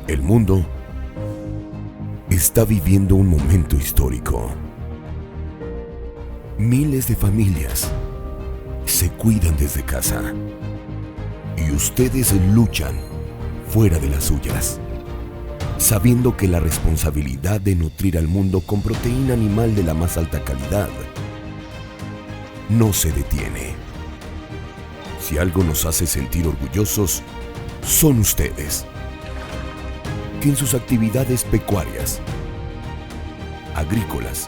El mundo está viviendo un momento histórico. Miles de familias se cuidan desde casa y ustedes luchan fuera de las suyas, sabiendo que la responsabilidad de nutrir al mundo con proteína animal de la más alta calidad no se detiene. Si algo nos hace sentir orgullosos, son ustedes, que en sus actividades pecuarias, agrícolas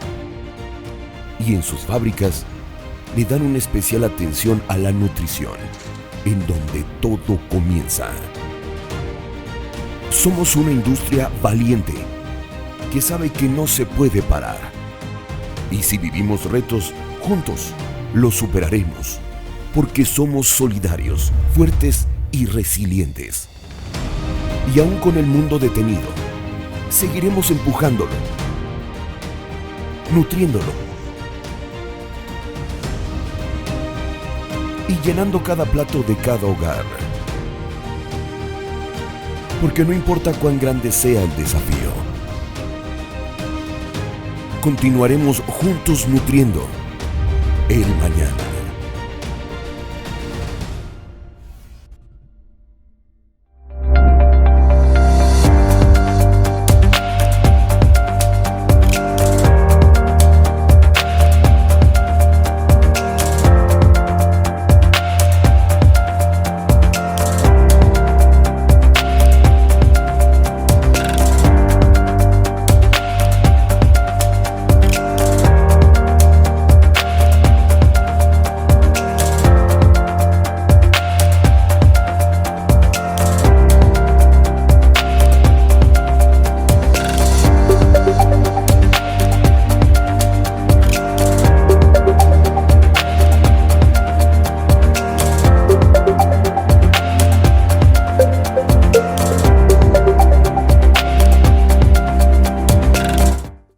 y en sus fábricas le dan una especial atención a la nutrición, en donde todo comienza. Somos una industria valiente, que sabe que no se puede parar. Y si vivimos retos, juntos los superaremos, porque somos solidarios, fuertes y resilientes. Y aún con el mundo detenido, seguiremos empujándolo, nutriéndolo y llenando cada plato de cada hogar. Porque no importa cuán grande sea el desafío, continuaremos juntos nutriendo el mañana.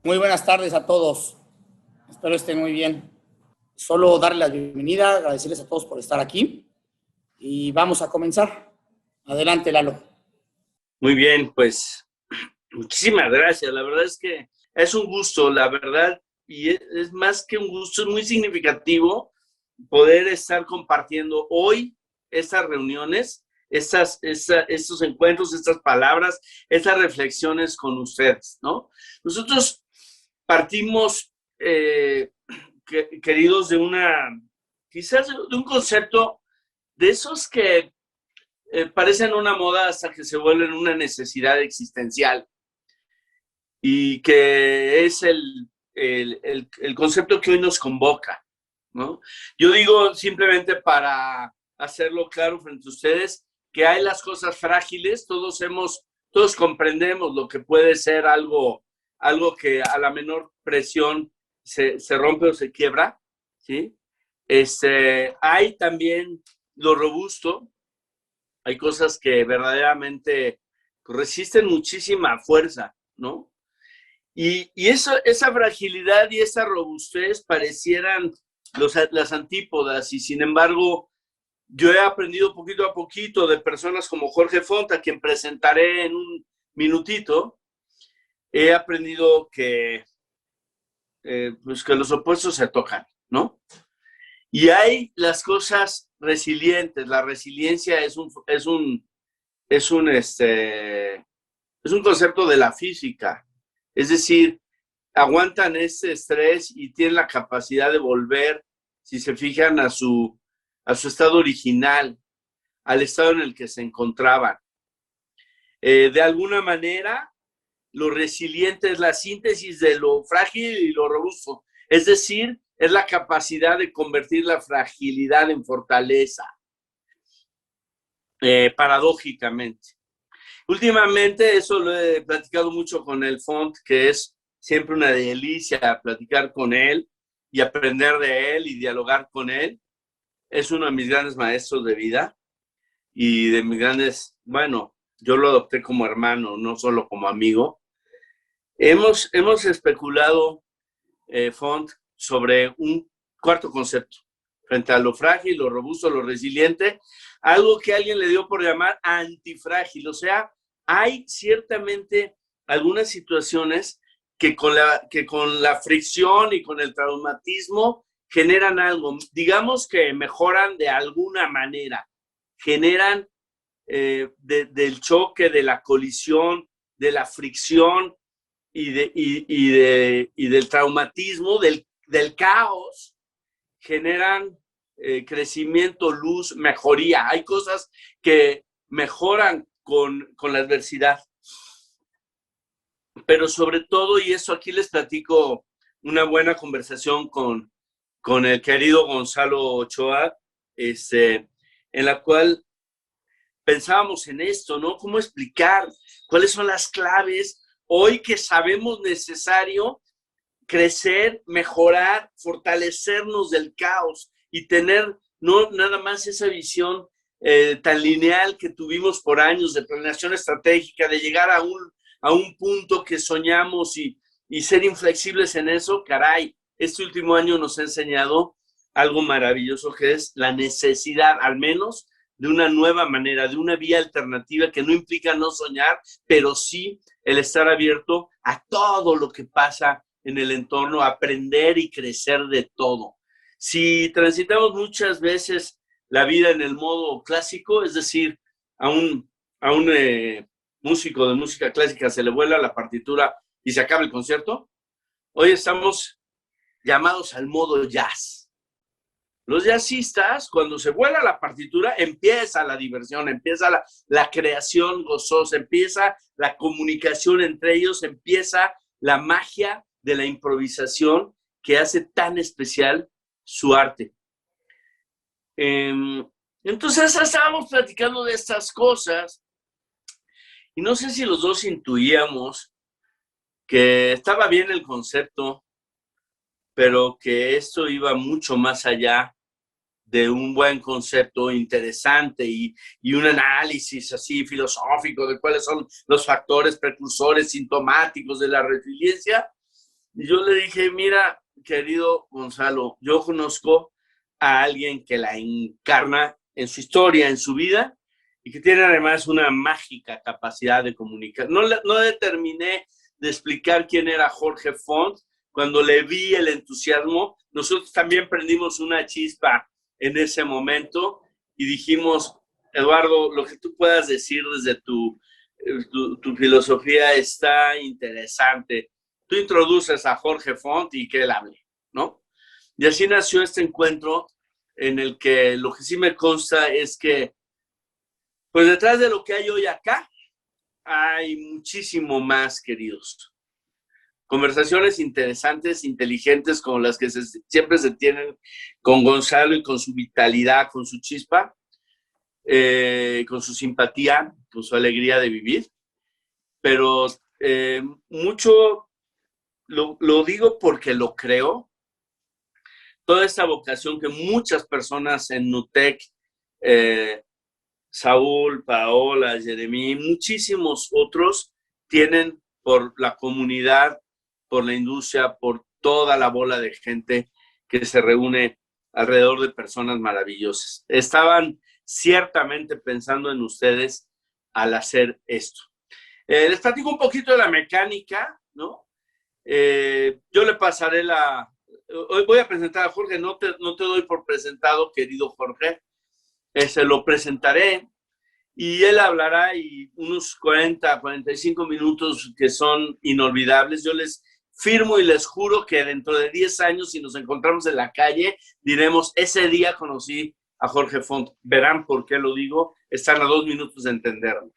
Muy buenas tardes a todos. Espero estén muy bien. Solo darles la bienvenida, agradecerles a todos por estar aquí y vamos a comenzar. Adelante, Lalo. Muy bien, pues muchísimas gracias. La verdad es que es un gusto, la verdad, y es más que un gusto, es muy significativo poder estar compartiendo hoy estas reuniones, estos encuentros, estas palabras, estas reflexiones con ustedes, ¿no? Nosotros partimos, queridos, quizás de un concepto de esos que parecen una moda hasta que se vuelven una necesidad existencial y que es el concepto que hoy nos convoca, ¿no? Yo digo simplemente para hacerlo claro frente a ustedes que hay las cosas frágiles, todos comprendemos lo que puede ser algo que a la menor presión se rompe o se quiebra, ¿sí? Hay también lo robusto, hay cosas que verdaderamente resisten muchísima fuerza, ¿no? Y esa fragilidad y esa robustez parecieran las antípodas, y sin embargo, yo he aprendido poquito a poquito de personas como Jorge Font, a quien presentaré en un minutito. He aprendido que los opuestos se tocan, ¿no? Y hay las cosas resilientes. La resiliencia es un concepto de la física. Es decir, aguantan ese estrés y tienen la capacidad de volver, si se fijan, a su estado original, al estado en el que se encontraban. De alguna manera, lo resiliente es la síntesis de lo frágil y lo robusto. Es decir, es la capacidad de convertir la fragilidad en fortaleza, paradójicamente. Últimamente, eso lo he platicado mucho con el Font, que es siempre una delicia platicar con él y aprender de él y dialogar con él. Es uno de mis grandes maestros de vida y de mis grandes, bueno, yo lo adopté como hermano, no solo como amigo. Hemos especulado, Font, sobre un cuarto concepto, frente a lo frágil, lo robusto, lo resiliente, algo que alguien le dio por llamar antifrágil, o sea, hay ciertamente algunas situaciones que con la fricción y con el traumatismo generan algo, digamos que mejoran de alguna manera, generan del choque, de la colisión, de la fricción y del traumatismo, del caos, generan crecimiento, luz, mejoría. Hay cosas que mejoran con la adversidad. Pero sobre todo, y eso aquí les platico una buena conversación con el querido Gonzalo Ochoa, en la cual pensábamos en esto, ¿no? ¿Cómo explicar cuáles son las claves hoy que sabemos necesario crecer, mejorar, fortalecernos del caos y tener no nada más esa visión tan lineal que tuvimos por años de planeación estratégica, de llegar a un punto que soñamos y ser inflexibles en eso? Caray, este último año nos ha enseñado algo maravilloso, que es la necesidad, al menos, de una nueva manera, de una vía alternativa que no implica no soñar, pero sí el estar abierto a todo lo que pasa en el entorno, aprender y crecer de todo. Si transitamos muchas veces la vida en el modo clásico, es decir, a un músico de música clásica se le vuela la partitura y se acaba el concierto, hoy estamos llamados al modo jazz. Los jazzistas, cuando se vuela la partitura, empieza la diversión, empieza la creación gozosa, empieza la comunicación entre ellos, empieza la magia de la improvisación que hace tan especial su arte. Entonces estábamos platicando de estas cosas y no sé si los dos intuíamos que estaba bien el concepto, pero que esto iba mucho más allá de un buen concepto interesante y un análisis así filosófico de cuáles son los factores precursores sintomáticos de la resiliencia. Y yo le dije, mira, querido Gonzalo, yo conozco a alguien que la encarna en su historia, en su vida, y que tiene además una mágica capacidad de comunicar. No terminé de explicar quién era Jorge Font. Cuando le vi el entusiasmo, nosotros también prendimos una chispa en ese momento y dijimos, Eduardo, lo que tú puedas decir desde tu filosofía está interesante. Tú introduces a Jorge Font y que él hable, ¿no? Y así nació este encuentro en el que lo que sí me consta es que, pues detrás de lo que hay hoy acá, hay muchísimo más, queridos. Conversaciones interesantes, inteligentes, como las que siempre se tienen con Gonzalo y con su vitalidad, con su chispa, con su simpatía, con su alegría de vivir. Pero mucho lo digo porque lo creo. Toda esta vocación que muchas personas en Nutec, Saúl, Paola, Jeremy, muchísimos otros tienen por la comunidad, por la industria, por toda la bola de gente que se reúne alrededor de personas maravillosas. Estaban ciertamente pensando en ustedes al hacer esto. Les platico un poquito de la mecánica, ¿no? Yo le pasaré hoy voy a presentar a Jorge, no te doy por presentado, querido Jorge. Se lo presentaré y él hablará y unos 40, 45 minutos que son inolvidables. Yo les firmo y les juro que dentro de 10 años, si nos encontramos en la calle, diremos, ese día conocí a Jorge Font. Verán por qué lo digo, están a 2 minutos de entenderlo.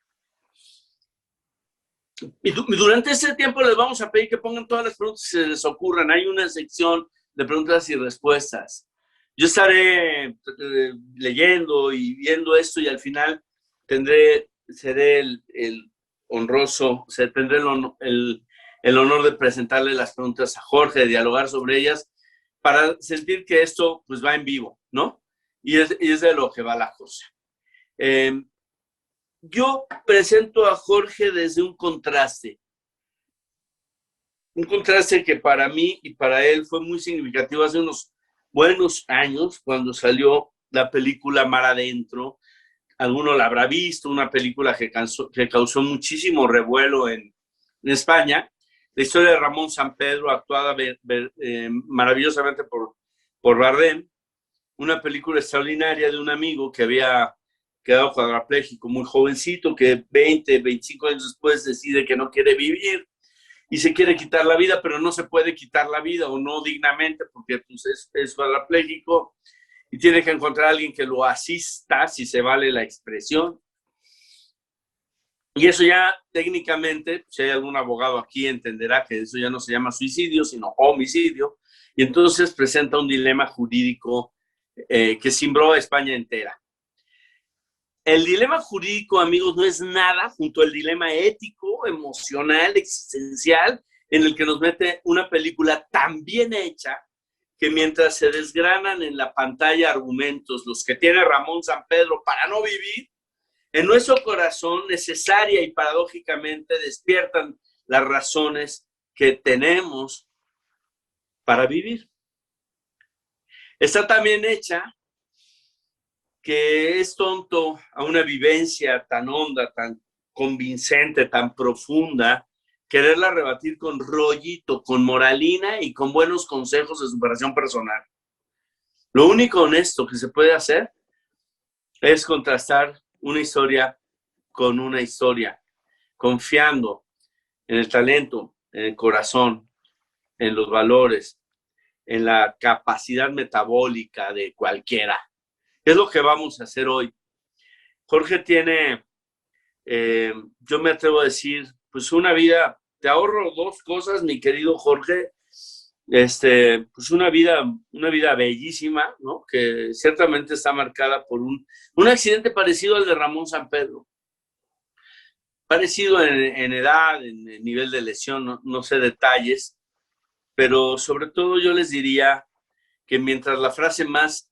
Y durante ese tiempo les vamos a pedir que pongan todas las preguntas que se les ocurran. Hay una sección de preguntas y respuestas. Yo estaré leyendo y viendo esto y al final seré el honroso, o sea, tendré el honor de presentarle las preguntas a Jorge, de dialogar sobre ellas, para sentir que esto pues va en vivo, ¿no? Y es de lo que va la cosa. Yo presento a Jorge desde un contraste que para mí y para él fue muy significativo hace unos buenos años, cuando salió la película Mar Adentro, alguno la habrá visto, una película que causó muchísimo revuelo en España, la historia de Ramón Sampedro, actuada maravillosamente por Bardem, una película extraordinaria de un amigo que había quedado cuadrapléjico muy jovencito, que 20, 25 años después decide que no quiere vivir y se quiere quitar la vida, pero no se puede quitar la vida o no dignamente porque pues, es cuadrapléjico y tiene que encontrar a alguien que lo asista, si se vale la expresión. Y eso ya técnicamente, si hay algún abogado aquí entenderá que eso ya no se llama suicidio, sino homicidio, y entonces presenta un dilema jurídico que cimbró a España entera. El dilema jurídico, amigos, no es nada junto al dilema ético, emocional, existencial, en el que nos mete una película tan bien hecha que mientras se desgranan en la pantalla argumentos, los que tiene Ramón Sampedro para no vivir, en nuestro corazón necesaria y paradójicamente despiertan las razones que tenemos para vivir. Está también hecha que es tonto a una vivencia tan honda, tan convincente, tan profunda, quererla rebatir con rollito, con moralina y con buenos consejos de superación personal. Lo único honesto que se puede hacer es contrastar una historia con una historia, confiando en el talento, en el corazón, en los valores, en la capacidad metabólica de cualquiera. Es lo que vamos a hacer hoy. Jorge tiene, yo me atrevo a decir, pues una vida, te ahorro dos cosas, mi querido Jorge, pues una vida bellísima, ¿no? Que ciertamente está marcada por un accidente parecido al de Ramón Sampedro. Parecido en edad, en nivel de lesión, no sé detalles, pero sobre todo yo les diría que mientras la frase más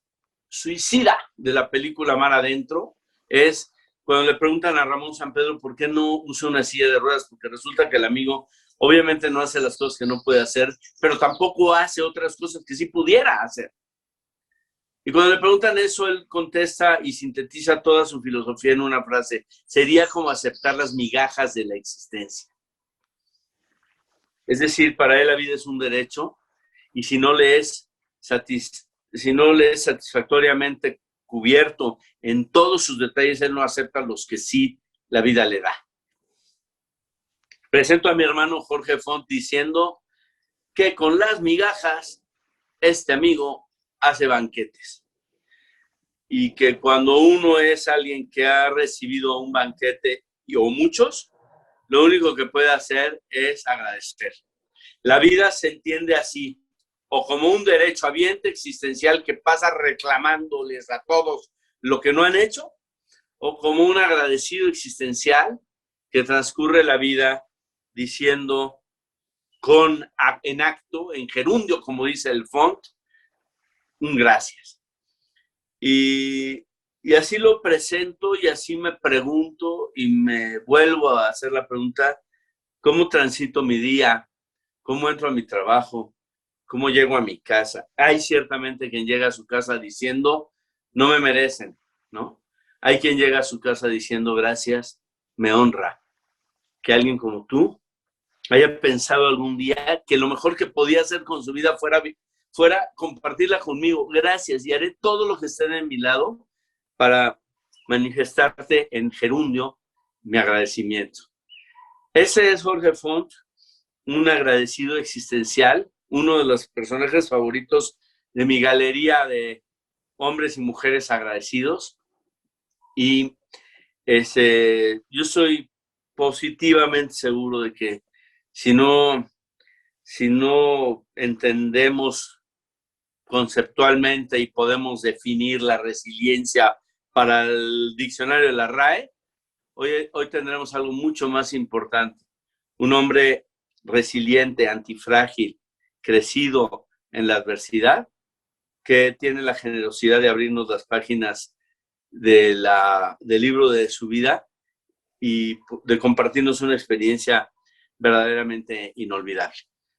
suicida de la película Mar Adentro es cuando le preguntan a Ramón Sampedro por qué no usa una silla de ruedas, porque resulta que el amigo obviamente no hace las cosas que no puede hacer, pero tampoco hace otras cosas que sí pudiera hacer. Y cuando le preguntan eso, él contesta y sintetiza toda su filosofía en una frase: sería como aceptar las migajas de la existencia. Es decir, para él la vida es un derecho y si no le es satisfactoriamente cubierto en todos sus detalles, él no acepta los que sí la vida le da. Presento a mi hermano Jorge Font diciendo que con las migajas este amigo hace banquetes y que cuando uno es alguien que ha recibido un banquete o muchos, lo único que puede hacer es agradecer. La vida se entiende así, o como un derecho habiente existencial que pasa reclamándoles a todos lo que no han hecho, o como un agradecido existencial que transcurre la vida diciendo en acto, en gerundio, como dice el Font, un gracias. Y así lo presento y así me pregunto y me vuelvo a hacer la pregunta: ¿cómo transito mi día? ¿Cómo entro a mi trabajo? ¿Cómo llego a mi casa? Hay ciertamente quien llega a su casa diciendo, no me merecen, ¿no? Hay quien llega a su casa diciendo, gracias, me honra que alguien como tú haya pensado algún día que lo mejor que podía hacer con su vida fuera compartirla conmigo. Gracias, y haré todo lo que esté de mi lado para manifestarte en gerundio mi agradecimiento. Ese es Jorge Font, un agradecido existencial, uno de los personajes favoritos de mi galería de hombres y mujeres agradecidos. Y yo soy positivamente seguro de que si no entendemos conceptualmente y podemos definir la resiliencia para el diccionario de la RAE, hoy tendremos algo mucho más importante. Un hombre resiliente, antifrágil, crecido en la adversidad, que tiene la generosidad de abrirnos las páginas del libro de su vida y de compartirnos una experiencia verdaderamente inolvidable.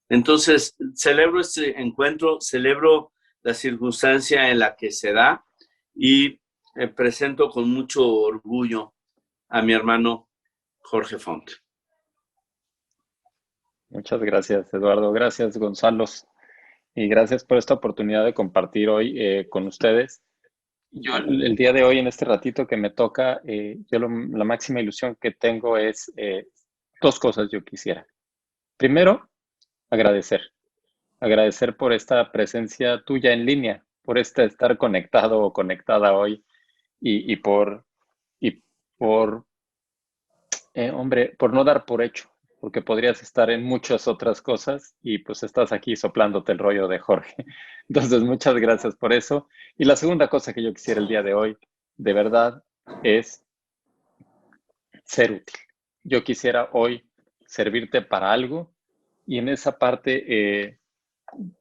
Entonces, celebro este encuentro, celebro la circunstancia en la que se da y presento con mucho orgullo a mi hermano Jorge Font. Muchas gracias, Eduardo. Gracias, Gonzalo. Y gracias por esta oportunidad de compartir hoy con ustedes. Yo el día de hoy, en este ratito que me toca, la máxima ilusión que tengo es dos cosas yo quisiera. Primero, agradecer. Agradecer por esta presencia tuya en línea, por estar conectado o conectada hoy y por hombre, por no dar por hecho, porque podrías estar en muchas otras cosas y pues estás aquí soplándote el rollo de Jorge. Entonces, muchas gracias por eso. Y la segunda cosa que yo quisiera el día de hoy, de verdad, es ser útil. Yo quisiera hoy servirte para algo y en esa parte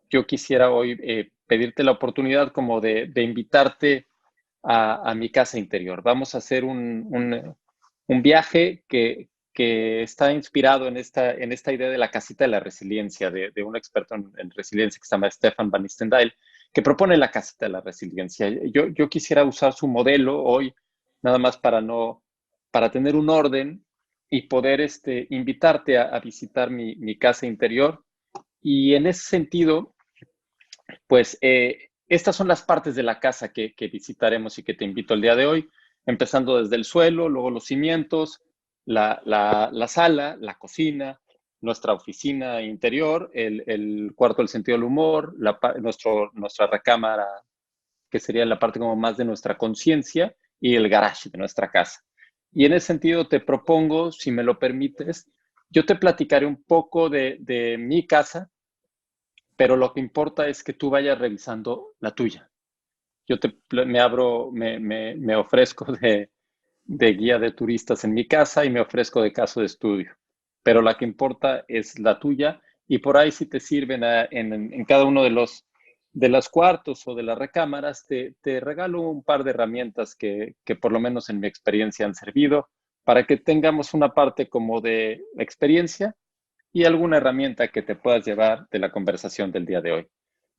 yo quisiera hoy pedirte la oportunidad como de invitarte a mi casa interior. Vamos a hacer un viaje que está inspirado en esta idea de la casita de la resiliencia, de un experto en resiliencia que se llama Stefan Van Stendal, que propone la casita de la resiliencia. Yo quisiera usar su modelo hoy, nada más para tener un orden y poder invitarte a visitar mi casa interior. Y en ese sentido, pues estas son las partes de la casa que visitaremos y que te invito el día de hoy, empezando desde el suelo, luego los cimientos, la sala, la cocina, nuestra oficina interior, el cuarto del sentido del humor, nuestra recámara, que sería la parte como más de nuestra conciencia, y el garage de nuestra casa. Y en ese sentido te propongo, si me lo permites, yo te platicaré un poco de mi casa, pero lo que importa es que tú vayas revisando la tuya. Yo me ofrezco de guía de turistas en mi casa y me ofrezco de caso de estudio, pero la que importa es la tuya y por ahí si te sirven en cada uno de los cuartos o de las recámaras, te regalo un par de herramientas que por lo menos en mi experiencia han servido para que tengamos una parte como de experiencia y alguna herramienta que te puedas llevar de la conversación del día de hoy.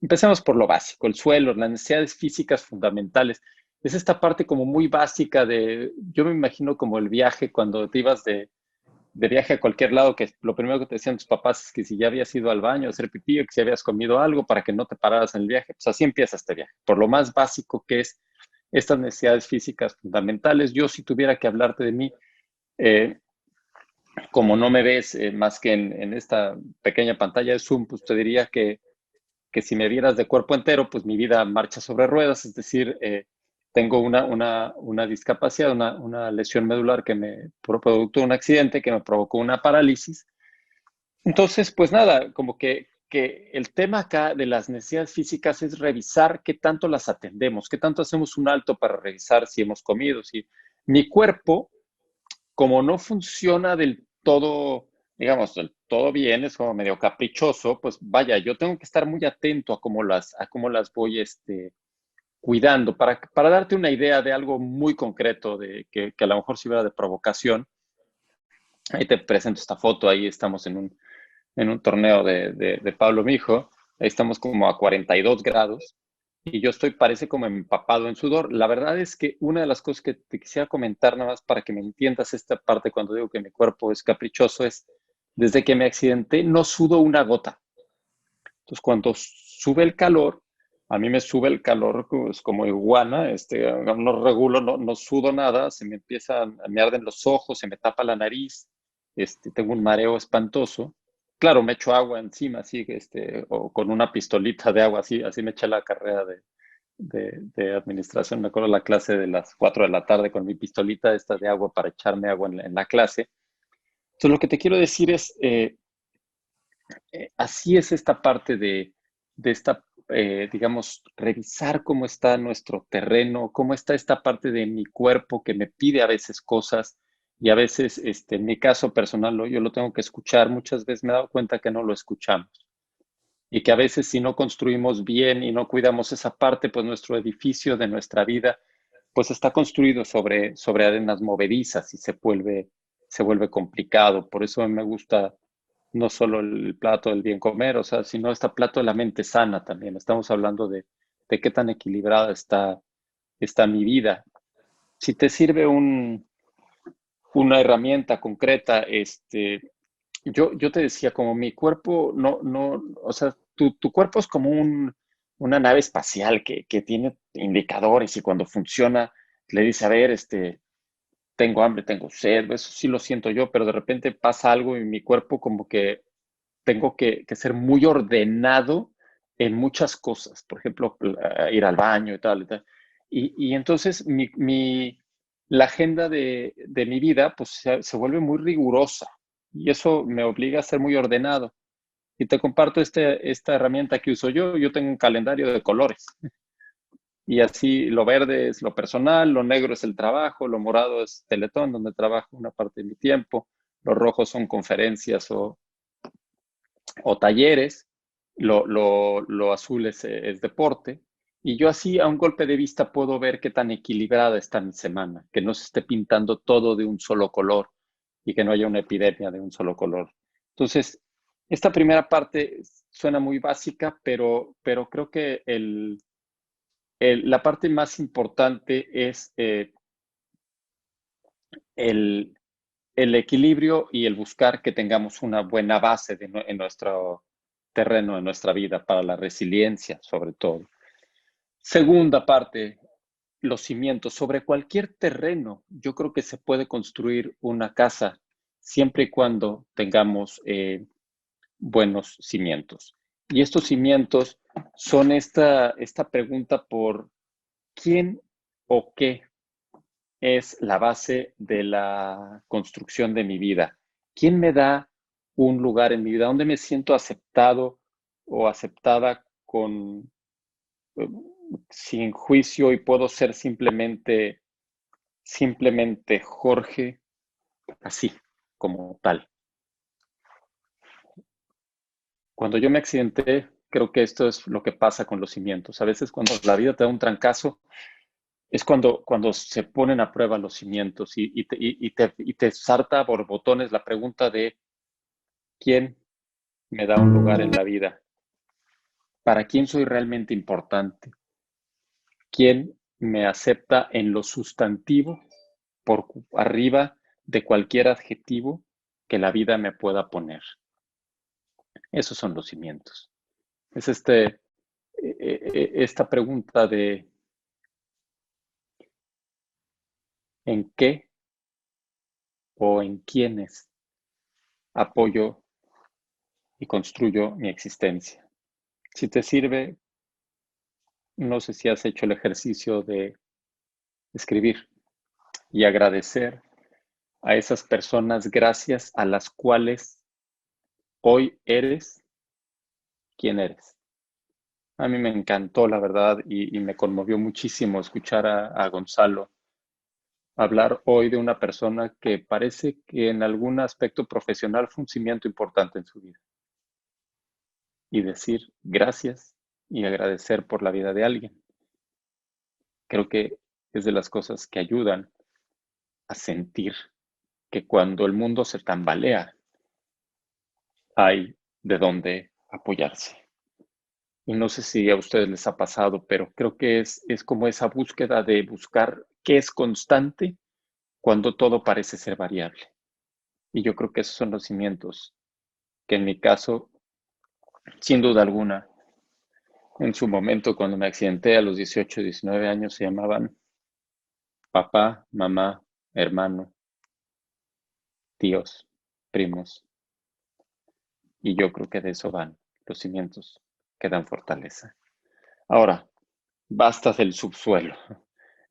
Empecemos por lo básico, el suelo, las necesidades físicas fundamentales. Es esta parte como muy básica yo me imagino como el viaje, cuando te ibas de viaje a cualquier lado, que lo primero que te decían tus papás es que si ya habías ido al baño a hacer pipí o que si habías comido algo para que no te pararas en el viaje, pues así empieza este viaje, por lo más básico que es estas necesidades físicas fundamentales. Yo si tuviera que hablarte de mí, como no me ves más que en esta pequeña pantalla de Zoom, pues te diría que si me vieras de cuerpo entero, pues mi vida marcha sobre ruedas, es decir, tengo una discapacidad, una lesión medular producto de un accidente que me provocó una parálisis. Entonces, pues nada, como que el tema acá de las necesidades físicas es revisar qué tanto las atendemos, qué tanto hacemos un alto para revisar si hemos comido, si mi cuerpo, como no funciona del todo, digamos, del todo bien, es como medio caprichoso, pues vaya, yo tengo que estar muy atento a cómo las voy cuidando. Para darte una idea de algo muy concreto, que a lo mejor sirva de provocación, ahí te presento esta foto, ahí estamos en un torneo de Pablo Mijo, ahí estamos como a 42 grados, y yo parece como empapado en sudor. La verdad es que una de las cosas que te quisiera comentar, nada más para que me entiendas esta parte cuando digo que mi cuerpo es caprichoso, es desde que me accidenté no sudo una gota. Entonces cuando sube el calor, a mí me sube el calor pues, como iguana, no regulo, no sudo nada, me arden los ojos, se me tapa la nariz, tengo un mareo espantoso. Claro, me echo agua encima, así, o con una pistolita de agua, así me eché la carrera de administración. Me acuerdo la clase de las 4 de la tarde con mi pistolita esta de agua para echarme agua en la clase. Entonces, lo que te quiero decir es, así es esta parte de esta, digamos, revisar cómo está nuestro terreno, cómo está esta parte de mi cuerpo que me pide a veces cosas y a veces, en mi caso personal, yo lo tengo que escuchar. Muchas veces me he dado cuenta que no lo escuchamos y que a veces si no construimos bien y no cuidamos esa parte, pues nuestro edificio de nuestra vida, pues está construido sobre arenas movedizas y se vuelve complicado. Por eso me gusta no solo el plato del bien comer, o sea, sino este plato de la mente sana también. Estamos hablando de qué tan equilibrada está mi vida. Si te sirve una herramienta concreta, yo te decía, como mi cuerpo no, o sea, tu cuerpo es como una nave espacial que tiene indicadores y cuando funciona le dice, a ver, tengo hambre, tengo sed, eso sí lo siento yo, pero de repente pasa algo y mi cuerpo como que tengo que ser muy ordenado en muchas cosas, por ejemplo, ir al baño y tal y tal. Y entonces la agenda de mi vida pues se vuelve muy rigurosa y eso me obliga a ser muy ordenado. Y te comparto esta herramienta que uso yo. Yo tengo un calendario de colores y así lo verde es lo personal, lo negro es el trabajo, lo morado es Teletón, donde trabajo una parte de mi tiempo, los rojos son conferencias o talleres, lo azul es deporte, y yo así a un golpe de vista puedo ver qué tan equilibrada está mi semana, que no se esté pintando todo de un solo color y que no haya una epidemia de un solo color. Entonces, esta primera parte suena muy básica, pero creo que la parte más importante es el, el equilibrio y el buscar que tengamos una buena base en nuestro terreno, en nuestra vida, para la resiliencia, sobre todo. Segunda parte, los cimientos. Sobre cualquier terreno, yo creo que se puede construir una casa siempre y cuando tengamos buenos cimientos. Y estos cimientos son esta pregunta por quién o qué es la base de la construcción de mi vida. ¿Quién me da un lugar en mi vida donde me siento aceptado o aceptada eh, sin juicio y puedo ser simplemente Jorge, así como tal? Cuando yo me accidenté, creo que esto es lo que pasa con los cimientos. A veces cuando la vida te da un trancazo, es cuando se ponen a prueba los cimientos y te salta a borbotones la pregunta de quién me da un lugar en la vida, para quién soy realmente importante, quién me acepta en lo sustantivo por arriba de cualquier adjetivo que la vida me pueda poner. Esos son los cimientos. Es esta pregunta de en qué o en quiénes apoyo y construyo mi existencia. Si te sirve, no sé si has hecho el ejercicio de escribir y agradecer a esas personas gracias a las cuales hoy eres quien eres. A mí me encantó, la verdad, y me conmovió muchísimo escuchar a Gonzalo hablar hoy de una persona que parece que en algún aspecto profesional fue un cimiento importante en su vida. Y decir gracias y agradecer por la vida de alguien. Creo que es de las cosas que ayudan a sentir que cuando el mundo se tambalea, hay de dónde apoyarse. Y no sé si a ustedes les ha pasado, pero creo que es como esa búsqueda de buscar qué es constante cuando todo parece ser variable. Y yo creo que esos son los cimientos que en mi caso, sin duda alguna, en su momento cuando me accidenté a los 18, 19 años, se llamaban papá, mamá, hermano, tíos, primos. Y yo creo que de eso van los cimientos que dan fortaleza. Ahora, basta del subsuelo.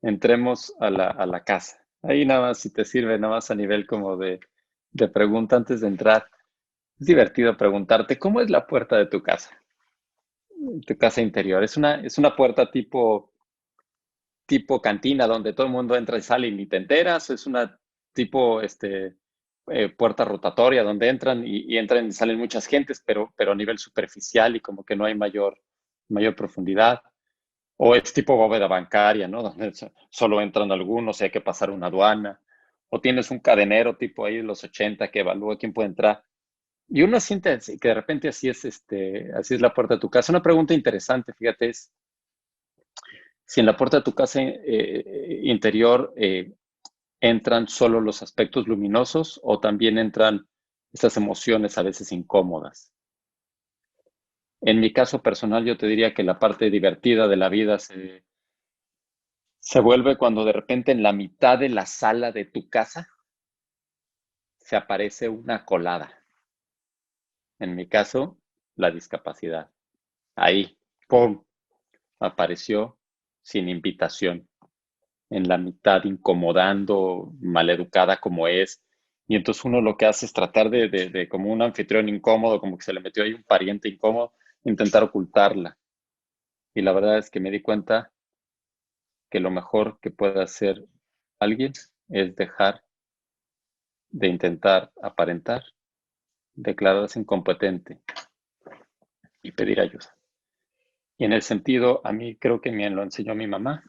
Entremos a la casa. Ahí nada más, si te sirve, nada más a nivel como de pregunta antes de entrar. Es divertido preguntarte, ¿cómo es la puerta de tu casa? Tu casa interior. ¿Es una puerta tipo cantina donde todo el mundo entra y sale y ni te enteras? ¿Es una tipo puerta rotatoria donde entran y entran y salen muchas gentes, pero a nivel superficial y como que no hay mayor profundidad? ¿O es tipo bóveda bancaria, ¿no? Donde solo entran algunos y hay que pasar una aduana? ¿O tienes un cadenero tipo ahí de los 80 que evalúa quién puede entrar? Y uno siente que de repente así es la puerta de tu casa. Una pregunta interesante, fíjate, es Si en la puerta de tu casa interior entran solo los aspectos luminosos o también entran esas emociones a veces incómodas. En mi caso personal, yo te diría que la parte divertida de la vida se vuelve cuando de repente en la mitad de la sala de tu casa se aparece una colada. En mi caso, la discapacidad. Ahí, ¡pum!, apareció sin invitación, en la mitad, incomodando, maleducada como es. Y entonces uno lo que hace es tratar de como un anfitrión incómodo, como que se le metió ahí un pariente incómodo, intentar ocultarla. Y la verdad es que me di cuenta que lo mejor que puede hacer alguien es dejar de intentar aparentar, declararse incompetente y pedir ayuda. Y en el sentido, a mí creo que me lo enseñó mi mamá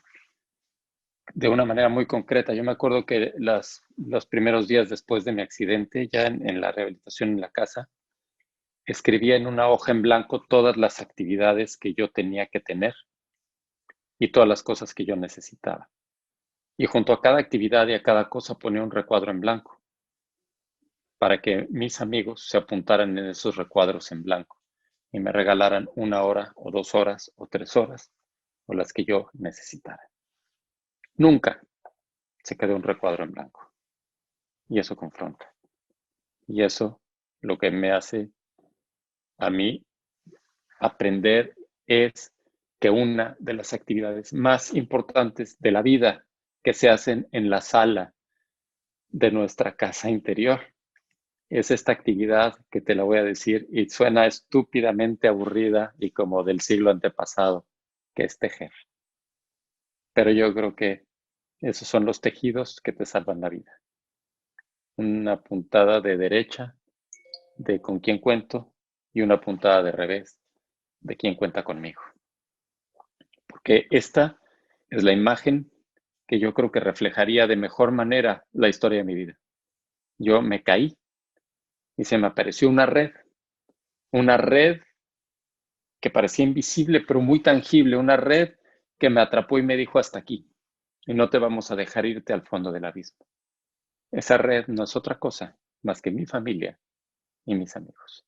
de una manera muy concreta. Yo me acuerdo que los primeros días después de mi accidente, ya en la rehabilitación en la casa, escribía en una hoja en blanco todas las actividades que yo tenía que tener y todas las cosas que yo necesitaba. Y junto a cada actividad y a cada cosa ponía un recuadro en blanco para que mis amigos se apuntaran en esos recuadros en blanco y me regalaran 1 hora o 2 horas o 3 horas o las que yo necesitara. Nunca se quedó un recuadro en blanco. Y eso confronta. Y eso lo que me hace a mí aprender es que una de las actividades más importantes de la vida que se hacen en la sala de nuestra casa interior es esta actividad que te la voy a decir y suena estúpidamente aburrida y como del siglo antepasado, que es tejer. Pero yo creo que esos son los tejidos que te salvan la vida. Una puntada de derecha de con quién cuento y una puntada de revés de quién cuenta conmigo. Porque esta es la imagen que yo creo que reflejaría de mejor manera la historia de mi vida. Yo me caí y se me apareció una red que parecía invisible pero muy tangible, una red que me atrapó y me dijo hasta aquí y no te vamos a dejar irte al fondo del abismo. Esa red no es otra cosa más que mi familia y mis amigos.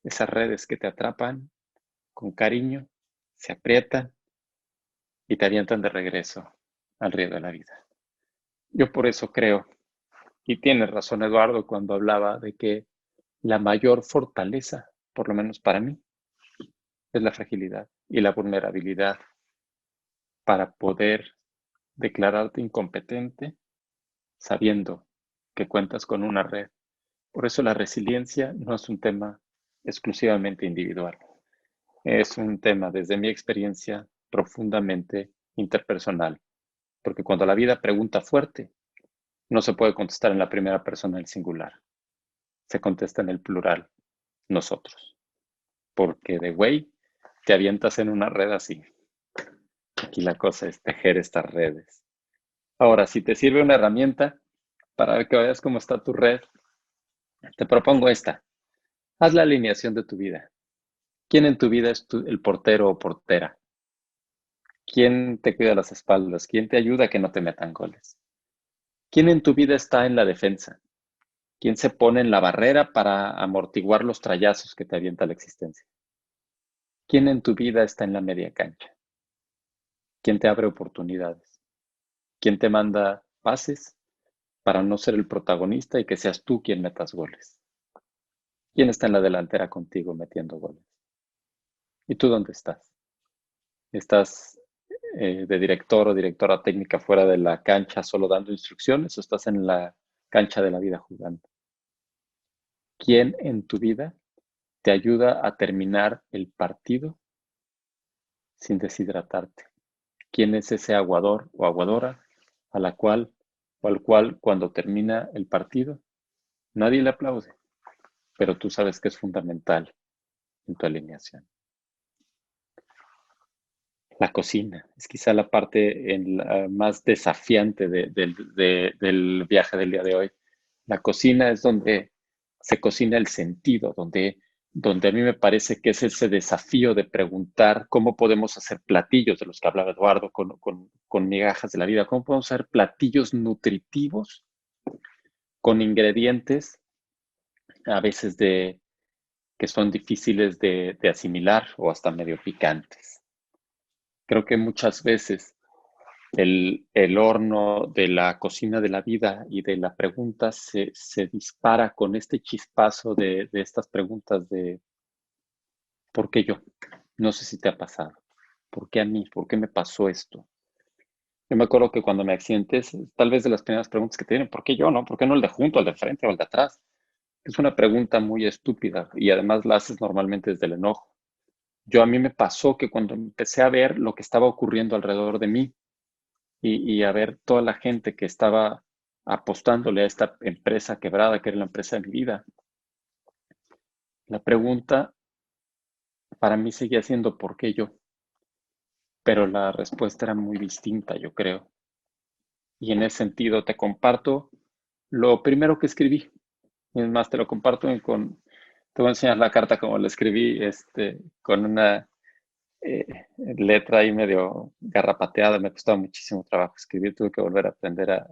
Esas redes que te atrapan con cariño, se aprietan y te avientan de regreso al río de la vida. Yo por eso creo, y tiene razón Eduardo cuando hablaba de que la mayor fortaleza, por lo menos para mí, es la fragilidad y la vulnerabilidad para poder declararte incompetente sabiendo que cuentas con una red. Por eso la resiliencia no es un tema exclusivamente individual. Es un tema, desde mi experiencia, profundamente interpersonal. Porque cuando la vida pregunta fuerte, no se puede contestar en la primera persona del singular. Se contesta en el plural, nosotros. Porque de güey te avientas en una red así. Aquí la cosa es tejer estas redes. Ahora, si te sirve una herramienta para que veas cómo está tu red, te propongo esta. Haz la alineación de tu vida. ¿Quién en tu vida es el portero o portera? ¿Quién te cuida las espaldas? ¿Quién te ayuda a que no te metan goles? ¿Quién en tu vida está en la defensa? ¿Quién se pone en la barrera para amortiguar los trayazos que te avienta la existencia? ¿Quién en tu vida está en la media cancha? ¿Quién te abre oportunidades? ¿Quién te manda pases para no ser el protagonista y que seas tú quien metas goles? ¿Quién está en la delantera contigo metiendo goles? ¿Y tú dónde estás? ¿Estás de director o directora técnica fuera de la cancha solo dando instrucciones o estás en la cancha de la vida jugando? ¿Quién en tu vida te ayuda a terminar el partido sin deshidratarte? ¿Quién es ese aguador o aguadora a la cual o al cual cuando termina el partido nadie le aplaude, pero tú sabes que es fundamental en tu alineación? La cocina es quizá la parte más desafiante del viaje del día de hoy. La cocina es donde se cocina el sentido, donde donde a mí me parece que es ese desafío de preguntar cómo podemos hacer platillos, de los que hablaba Eduardo, con migajas de la vida, cómo podemos hacer platillos nutritivos con ingredientes a veces que son difíciles de asimilar o hasta medio picantes. Creo que muchas veces el horno de la cocina de la vida y de la pregunta se dispara con este chispazo de estas preguntas de ¿por qué yo? No sé si te ha pasado. ¿Por qué a mí? ¿Por qué me pasó esto? Yo me acuerdo que cuando me accidentes, tal vez de las primeras preguntas que te vienen, ¿por qué yo, no? ¿Por qué no el de junto, el de frente o el de atrás? Es una pregunta muy estúpida y además la haces normalmente desde el enojo. A mí me pasó que cuando empecé a ver lo que estaba ocurriendo alrededor de mí y a ver toda la gente que estaba apostándole a esta empresa quebrada, que era la empresa de mi vida, la pregunta para mí seguía siendo ¿por qué yo? Pero la respuesta era muy distinta, yo creo. Y en ese sentido te comparto lo primero que escribí. Es más, te lo comparto te voy a enseñar la carta como la escribí, con una letra ahí medio garrapateada. Me costaba muchísimo trabajo escribir. Tuve que volver a aprender a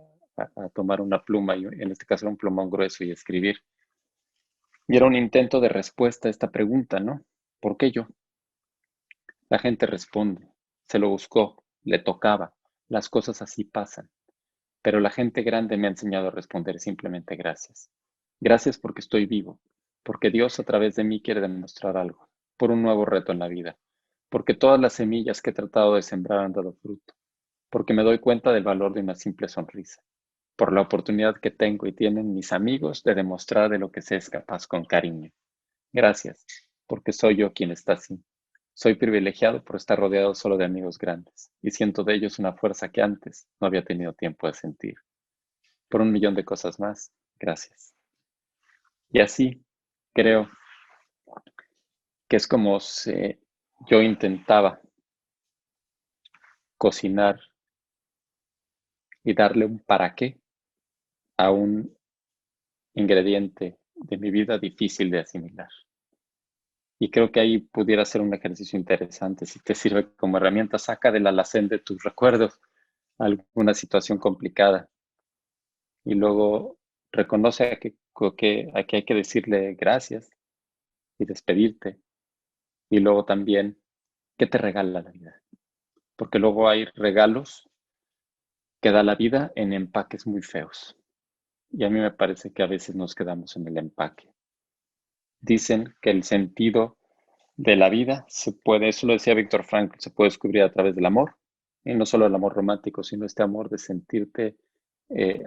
tomar una pluma, y en este caso era un plumón grueso, y escribir. Y era un intento de respuesta a esta pregunta, ¿no? ¿Por qué yo? La gente responde, se lo buscó, le tocaba, las cosas así pasan. Pero la gente grande me ha enseñado a responder simplemente gracias. Gracias porque estoy vivo, porque Dios a través de mí quiere demostrar algo, por un nuevo reto en la vida, porque todas las semillas que he tratado de sembrar han dado fruto, porque me doy cuenta del valor de una simple sonrisa, por la oportunidad que tengo y tienen mis amigos de demostrar de lo que se es capaz con cariño. Gracias, porque soy yo quien está así. Soy privilegiado por estar rodeado solo de amigos grandes y siento de ellos una fuerza que antes no había tenido tiempo de sentir. Por un millón de cosas más, gracias. Y así creo que es como si yo intentaba cocinar y darle un para qué a un ingrediente de mi vida difícil de asimilar. Y creo que ahí pudiera ser un ejercicio interesante. Si te sirve como herramienta, saca del alacén de tus recuerdos alguna situación complicada y luego reconoce a que hay que decirle gracias y despedirte. Y luego también, ¿qué te regala la vida? Porque luego hay regalos que da la vida en empaques muy feos. Y a mí me parece que a veces nos quedamos en el empaque. Dicen que el sentido de la vida eso lo decía Víctor Frankl, se puede descubrir a través del amor. Y no solo el amor romántico, sino este amor de sentirte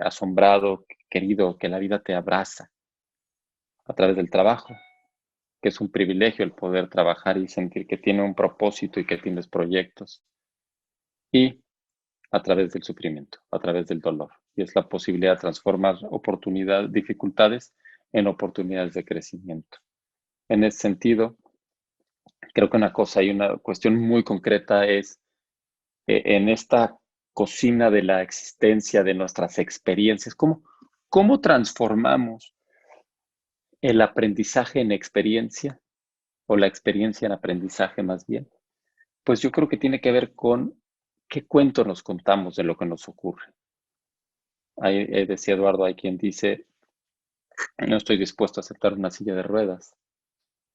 asombrado, querido, que la vida te abraza a través del trabajo, que es un privilegio el poder trabajar y sentir que tiene un propósito y que tienes proyectos. Y a través del sufrimiento, a través del dolor. Y es la posibilidad de transformar dificultades en oportunidades de crecimiento. En ese sentido, creo que una cosa y una cuestión muy concreta es en esta cocina de la existencia, de nuestras experiencias, cómo transformamos el aprendizaje en experiencia o la experiencia en aprendizaje más bien. Pues yo creo que tiene que ver con qué cuento nos contamos de lo que nos ocurre. Ahí decía Eduardo, hay quien dice, no estoy dispuesto a aceptar una silla de ruedas.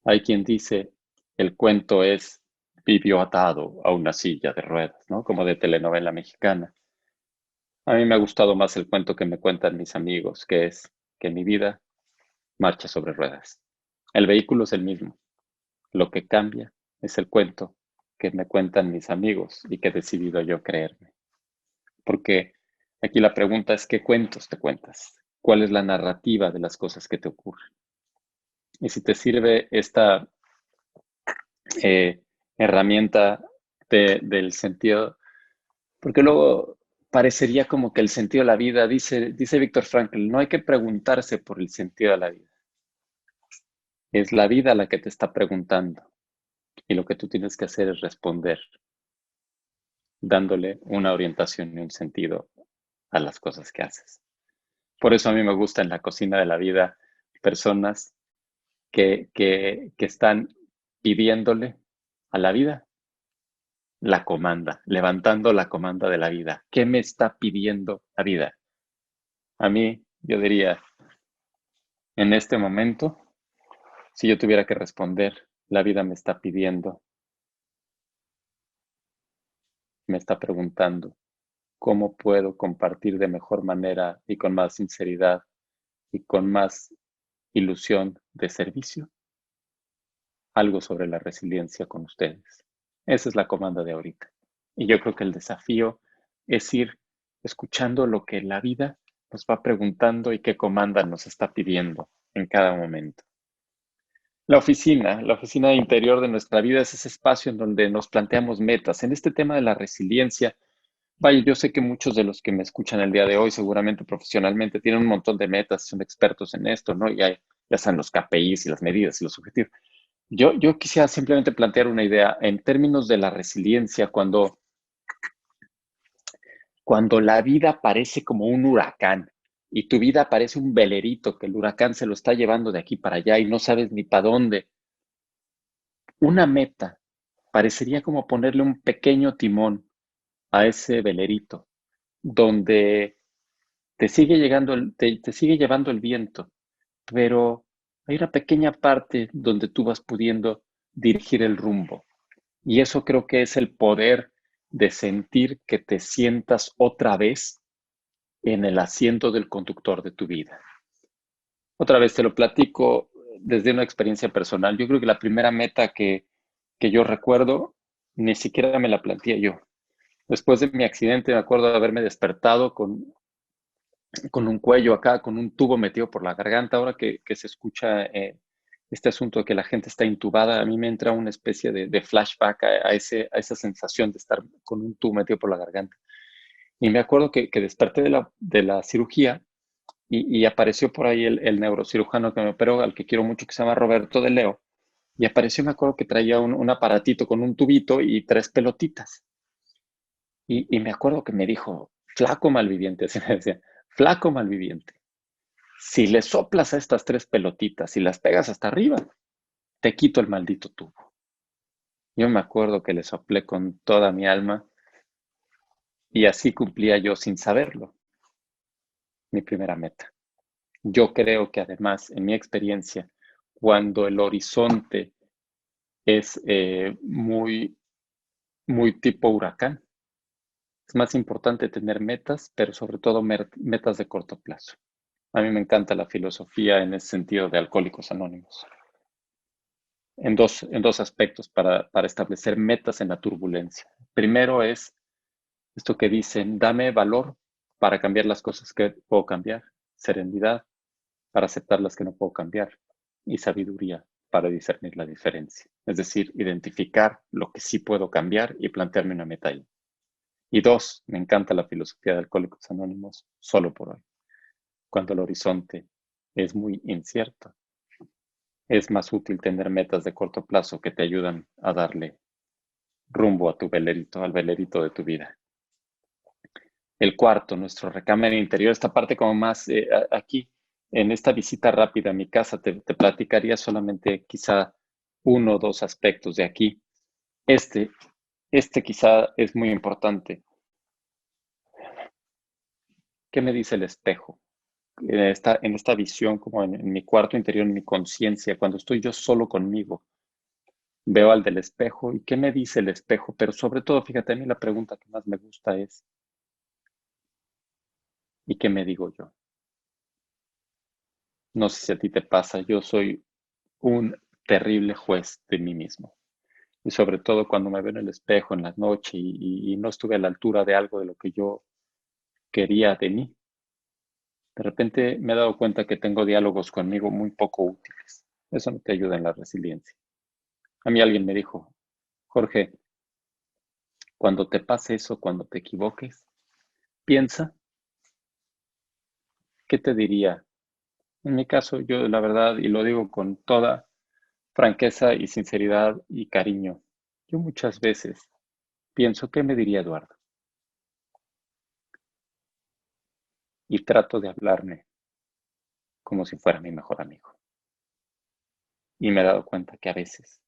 Hay quien dice, el cuento es, vivió atado a una silla de ruedas, ¿no? Como de telenovela mexicana. A mí me ha gustado más el cuento que me cuentan mis amigos, que es que mi vida marcha sobre ruedas. El vehículo es el mismo. Lo que cambia es el cuento que me cuentan mis amigos y que he decidido yo creerme. Porque aquí la pregunta es, ¿qué cuentos te cuentas? ¿Cuál es la narrativa de las cosas que te ocurren? Y si te sirve esta herramienta del sentido, porque luego parecería como que el sentido de la vida, dice Víctor Frankl, no hay que preguntarse por el sentido de la vida. Es la vida la que te está preguntando y lo que tú tienes que hacer es responder, dándole una orientación y un sentido a las cosas que haces. Por eso a mí me gusta en la cocina de la vida personas que están pidiéndole a la vida la comanda, levantando la comanda de la vida. ¿Qué me está pidiendo la vida? A mí, yo diría, en este momento, si yo tuviera que responder, la vida me está pidiendo, me está preguntando, ¿cómo puedo compartir de mejor manera y con más sinceridad y con más ilusión de servicio algo sobre la resiliencia con ustedes? Esa es la comanda de ahorita. Y yo creo que el desafío es ir escuchando lo que la vida nos va preguntando y qué comanda nos está pidiendo en cada momento. La oficina interior de nuestra vida es ese espacio en donde nos planteamos metas. En este tema de la resiliencia, vaya, yo sé que muchos de los que me escuchan el día de hoy, seguramente profesionalmente, tienen un montón de metas, son expertos en esto, ¿no? Ya están los KPIs y las medidas y los objetivos. Yo quisiera simplemente plantear una idea en términos de la resiliencia, cuando la vida parece como un huracán y tu vida parece un velerito que el huracán se lo está llevando de aquí para allá y no sabes ni para dónde. Una meta parecería como ponerle un pequeño timón a ese velerito, donde te sigue llevando el viento, pero hay una pequeña parte donde tú vas pudiendo dirigir el rumbo. Y eso creo que es el poder de sentir que te sientas otra vez en el asiento del conductor de tu vida. Otra vez te lo platico desde una experiencia personal. Yo creo que la primera meta que yo recuerdo, ni siquiera me la planteé yo. Después de mi accidente, me acuerdo de haberme despertado con un cuello acá, con un tubo metido por la garganta. Ahora que se escucha este asunto de que la gente está intubada, a mí me entra una especie de flashback a esa sensación de estar con un tubo metido por la garganta. Y me acuerdo que desperté de la cirugía y apareció por ahí el neurocirujano que me operó, al que quiero mucho, que se llama Roberto de Leo. Y apareció, me acuerdo que traía un aparatito con un tubito y 3 pelotitas. Y me acuerdo que me dijo, flaco malviviente, así me decía, flaco malviviente. Si le soplas a estas 3 pelotitas y las pegas hasta arriba, te quito el maldito tubo. Yo me acuerdo que le soplé con toda mi alma y así cumplía yo sin saberlo mi primera meta. Yo creo que además, en mi experiencia, cuando el horizonte es muy tipo huracán, es más importante tener metas, pero sobre todo metas de corto plazo. A mí me encanta la filosofía en ese sentido de Alcohólicos Anónimos. En dos aspectos para establecer metas en la turbulencia. Primero es esto que dicen, dame valor para cambiar las cosas que puedo cambiar, serenidad para aceptar las que no puedo cambiar y sabiduría para discernir la diferencia. Es decir, identificar lo que sí puedo cambiar y plantearme una meta ahí. Y dos, me encanta la filosofía de Alcohólicos Anónimos solo por hoy. Cuando el horizonte es muy incierto, es más útil tener metas de corto plazo que te ayudan a darle rumbo a tu velerito, al velerito de tu vida. El cuarto, nuestro recámara interior, esta parte como más aquí, en esta visita rápida a mi casa, te platicaría solamente quizá 1 o 2 aspectos de aquí. Este quizá es muy importante. ¿Qué me dice el espejo? En esta visión, como en mi cuarto interior, en mi conciencia, cuando estoy yo solo conmigo, veo al del espejo y qué me dice el espejo, pero sobre todo, fíjate, a mí la pregunta que más me gusta es, ¿y qué me digo yo? No sé si a ti te pasa, yo soy un terrible juez de mí mismo. Y sobre todo cuando me veo en el espejo en la noche y no estuve a la altura de algo de lo que yo quería de mí. De repente me he dado cuenta que tengo diálogos conmigo muy poco útiles. Eso no te ayuda en la resiliencia. A mí alguien me dijo, Jorge, cuando te pase eso, cuando te equivoques, piensa, ¿qué te diría? En mi caso, yo la verdad, y lo digo con toda franqueza y sinceridad y cariño, yo muchas veces pienso, ¿qué me diría Eduardo? Y trato de hablarme como si fuera mi mejor amigo. Y me he dado cuenta que a veces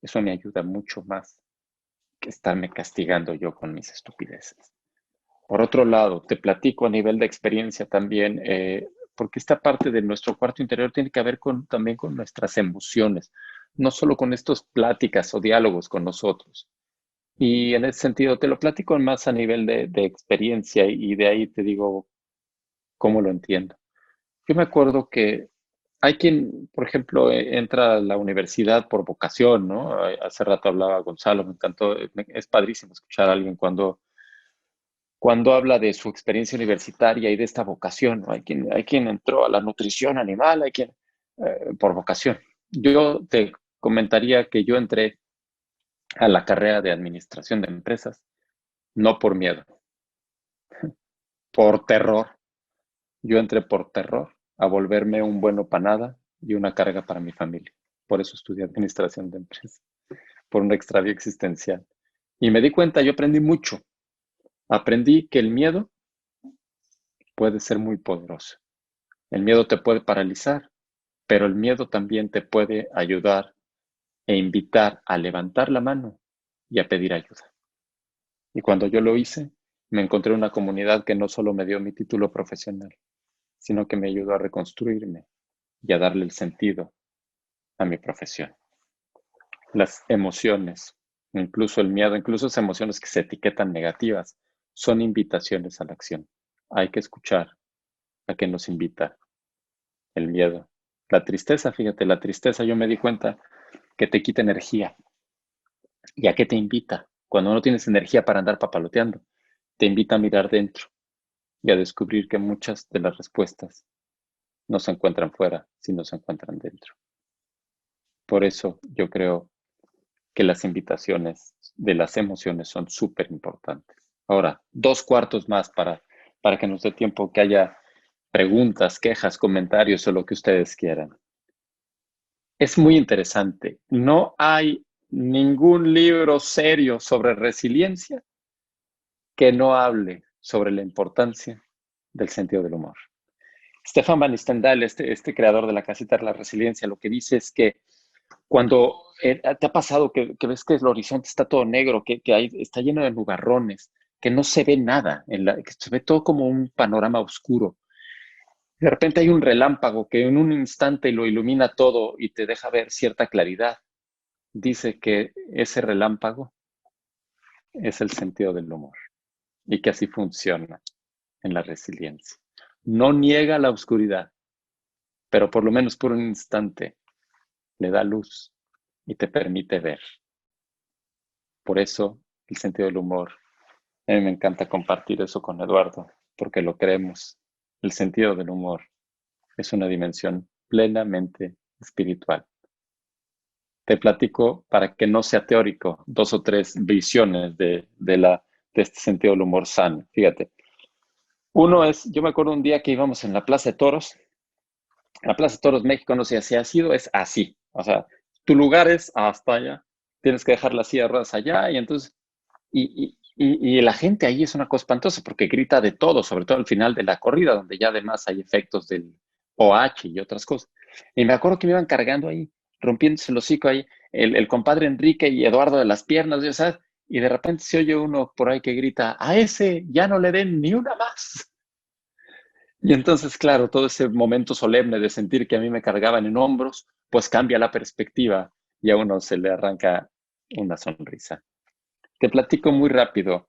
eso me ayuda mucho más que estarme castigando yo con mis estupideces. Por otro lado, te platico a nivel de experiencia también, porque esta parte de nuestro cuarto interior tiene que ver también con nuestras emociones, no solo con estas pláticas o diálogos con nosotros. Y en ese sentido, te lo platico más a nivel de experiencia y de ahí te digo cómo lo entiendo. Yo me acuerdo que hay quien, por ejemplo, entra a la universidad por vocación, ¿no? Hace rato hablaba Gonzalo, me encantó, es padrísimo escuchar a alguien cuando habla de su experiencia universitaria y de esta vocación, ¿no? Hay quien entró a la nutrición animal, hay quien por vocación. Yo te comentaría que yo entré a la carrera de administración de empresas, no por miedo, por terror. Yo entré por terror a volverme un bueno para nada y una carga para mi familia. Por eso estudié administración de empresas, por un extravío existencial. Y me di cuenta, yo aprendí mucho. Aprendí que el miedo puede ser muy poderoso. El miedo te puede paralizar, pero el miedo también te puede ayudar e invitar a levantar la mano y a pedir ayuda. Y cuando yo lo hice, me encontré una comunidad que no solo me dio mi título profesional, sino que me ayudó a reconstruirme y a darle el sentido a mi profesión. Las emociones, incluso el miedo, incluso esas emociones que se etiquetan negativas, son invitaciones a la acción. Hay que escuchar a qué nos invita el miedo. La tristeza, fíjate, la tristeza yo me di cuenta que te quita energía. ¿Y a qué te invita? Cuando no tienes energía para andar papaloteando, te invita a mirar dentro y a descubrir que muchas de las respuestas no se encuentran fuera, sino se encuentran dentro. Por eso yo creo que las invitaciones de las emociones son súper importantes. Ahora, 2 cuartos más para que nos dé tiempo que haya preguntas, quejas, comentarios o lo que ustedes quieran. Es muy interesante. No hay ningún libro serio sobre resiliencia que no hable sobre la importancia del sentido del humor. Stefan Van Stendhal, este creador de la casita de la resiliencia, lo que dice es que cuando te ha pasado que ves que el horizonte está todo negro, que está lleno de nubarrones, que no se ve nada, que se ve todo como un panorama oscuro. De repente hay un relámpago que en un instante lo ilumina todo y te deja ver cierta claridad. Dice que ese relámpago es el sentido del humor y que así funciona en la resiliencia. No niega la oscuridad, pero por lo menos por un instante le da luz y te permite ver. Por eso el sentido del humor. A mí me encanta compartir eso con Eduardo, porque lo creemos. El sentido del humor es una dimensión plenamente espiritual. Te platico, para que no sea teórico, 2 o 3 visiones de este sentido del humor sano. Fíjate. Uno es, yo me acuerdo un día que íbamos en la Plaza de Toros. La Plaza de Toros México, no sé si ha sido, es así. O sea, tu lugar es hasta allá. Tienes que dejar la silla de ruedas allá y entonces... Y la gente ahí es una cosa espantosa porque grita de todo, sobre todo al final de la corrida, donde ya además hay efectos del OH y otras cosas. Y me acuerdo que me iban cargando ahí, rompiéndose el hocico ahí, el compadre Enrique y Eduardo de las piernas, ya sabes, y de repente se oye uno por ahí que grita, a ese ya no le den ni una más. Y entonces, claro, todo ese momento solemne de sentir que a mí me cargaban en hombros, pues cambia la perspectiva y a uno se le arranca una sonrisa. Te platico muy rápido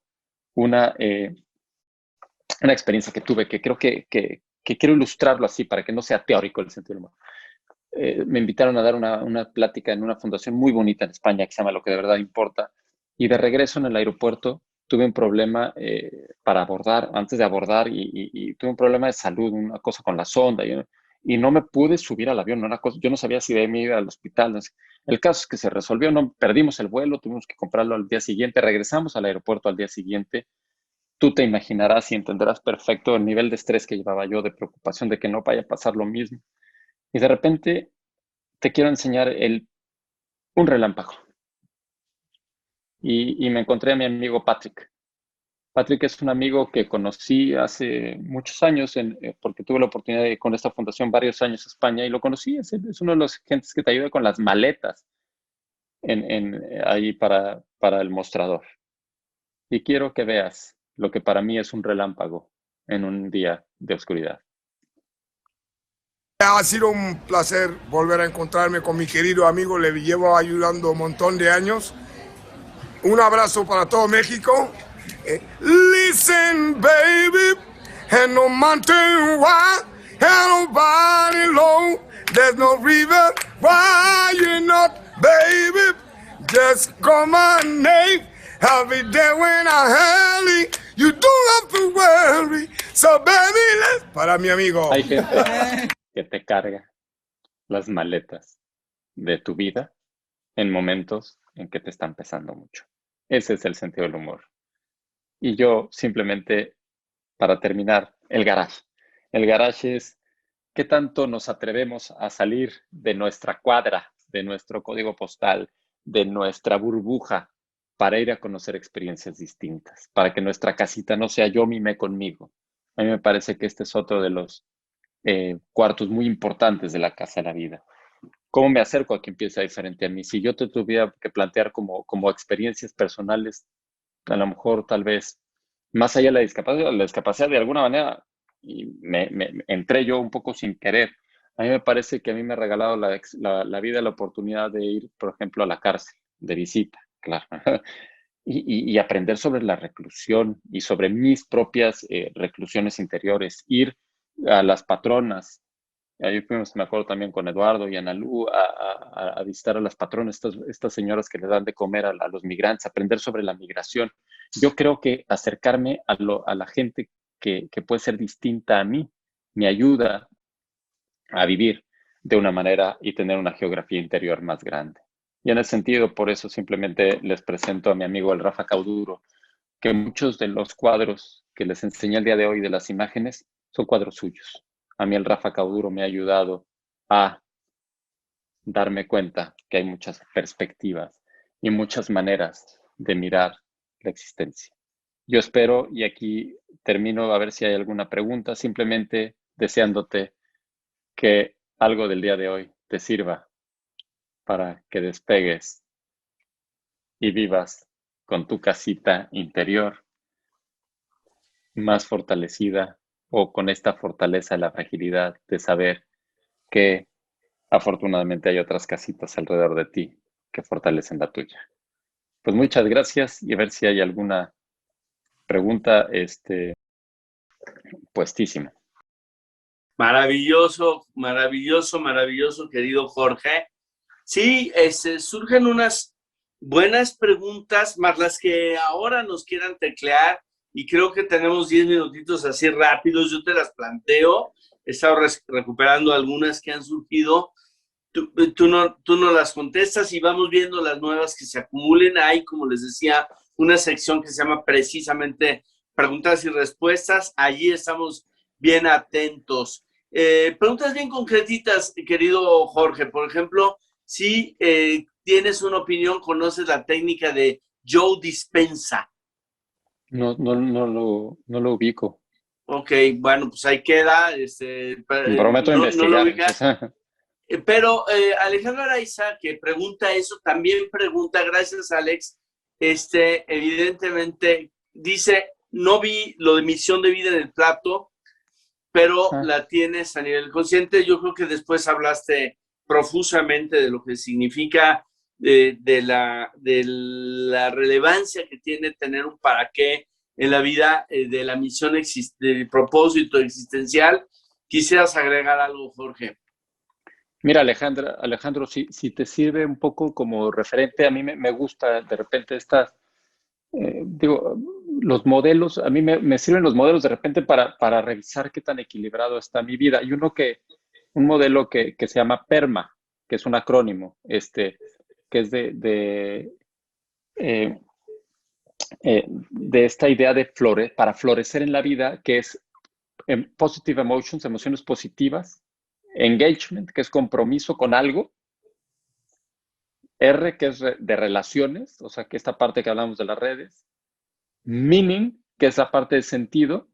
una experiencia que tuve que creo que quiero ilustrarlo así para que no sea teórico el sentido del humor. Me invitaron a dar una plática en una fundación muy bonita en España que se llama Lo que de verdad importa. Y de regreso en el aeropuerto tuve un problema para abordar, antes de abordar, y tuve un problema de salud, una cosa con la sonda. Y no me pude subir al avión, yo no sabía si debía ir al hospital. No sé. El caso es que se resolvió, no perdimos el vuelo, tuvimos que comprarlo al día siguiente, regresamos al aeropuerto al día siguiente. Tú te imaginarás y entenderás perfecto el nivel de estrés que llevaba yo, de preocupación de que no vaya a pasar lo mismo. Y de repente te quiero enseñar un relámpago. Y me encontré a mi amigo Patrick. Patrick es un amigo que conocí hace muchos años, porque tuve la oportunidad de ir con esta fundación varios años a España y lo conocí. Es uno de los gentes que te ayuda con las maletas ahí para el mostrador. Y quiero que veas lo que para mí es un relámpago en un día de oscuridad. Ha sido un placer volver a encontrarme con mi querido amigo, le llevo ayudando un montón de años. Un abrazo para todo México. Listen, baby, and no mountain wide, and no valley low, there's no river why you're not, baby, just call my name, I'll be there when I hurry, you don't have to worry, so baby, let's... Para mi amigo. Hay gente que te carga las maletas de tu vida en momentos en que te están pesando mucho. Ese es el sentido del humor. Y yo simplemente, para terminar, el garage. El garage es qué tanto nos atrevemos a salir de nuestra cuadra, de nuestro código postal, de nuestra burbuja, para ir a conocer experiencias distintas, para que nuestra casita no sea yo mime conmigo. A mí me parece que este es otro de los cuartos muy importantes de la casa de la vida. ¿Cómo me acerco a quien piensa diferente a mí? Si yo te tuviera que plantear como experiencias personales, a lo mejor tal vez más allá de la discapacidad de alguna manera, y me entré yo un poco sin querer. A mí me parece que a mí me ha regalado la vida la oportunidad de ir, por ejemplo, a la cárcel, de visita, claro, y aprender sobre la reclusión y sobre mis propias reclusiones interiores, ir a las patronas. Ahí fuimos, me acuerdo también con Eduardo y Analú, a visitar a las patronas, estas señoras que le dan de comer a los migrantes, aprender sobre la migración. Yo creo que acercarme a la gente que puede ser distinta a mí me ayuda a vivir de una manera y tener una geografía interior más grande. Y en ese sentido, por eso simplemente les presento a mi amigo el Rafa Cauduro, que muchos de los cuadros que les enseñé el día de hoy de las imágenes son cuadros suyos. A mí el Rafa Cauduro me ha ayudado a darme cuenta que hay muchas perspectivas y muchas maneras de mirar la existencia. Yo espero, y aquí termino a ver si hay alguna pregunta, simplemente deseándote que algo del día de hoy te sirva para que despegues y vivas con tu casita interior más fortalecida, o con esta fortaleza de la fragilidad de saber que afortunadamente hay otras casitas alrededor de ti que fortalecen la tuya. Pues muchas gracias, y a ver si hay alguna pregunta puestísima. Maravilloso, maravilloso, maravilloso, querido Jorge. Sí, surgen unas buenas preguntas, más las que ahora nos quieran teclear, y creo que tenemos 10 minutitos así rápidos. Yo te las planteo. He estado recuperando algunas que han surgido. Tú no las contestas y vamos viendo las nuevas que se acumulen. Hay, como les decía, una sección que se llama precisamente preguntas y respuestas. Allí estamos bien atentos. Preguntas bien concretitas, querido Jorge. Por ejemplo, si tienes una opinión, conoces la técnica de Joe Dispenza. No lo ubico. Ok, bueno, pues ahí queda. Prometo investigar. Pero Alejandro Araiza, que pregunta eso, también pregunta, gracias Alex, evidentemente dice, no vi lo de misión de vida en el plato, pero la tienes a nivel consciente. Yo creo que después hablaste profusamente de lo que significa, de la relevancia que tiene tener un para qué en la vida, de la misión, del propósito existencial. ¿Quisieras agregar algo, Jorge? Mira, Alejandro, si te sirve un poco como referente, a mí me gusta de repente los modelos, a mí me sirven los modelos de repente para revisar qué tan equilibrado está mi vida. Hay un modelo que se llama PERMA, que es un acrónimo, que es de esta idea para florecer en la vida, que es positive emotions, emociones positivas, engagement, que es compromiso con algo, R, que es de relaciones, o sea, que esta parte que hablamos de las redes, meaning, que es la parte de sentido,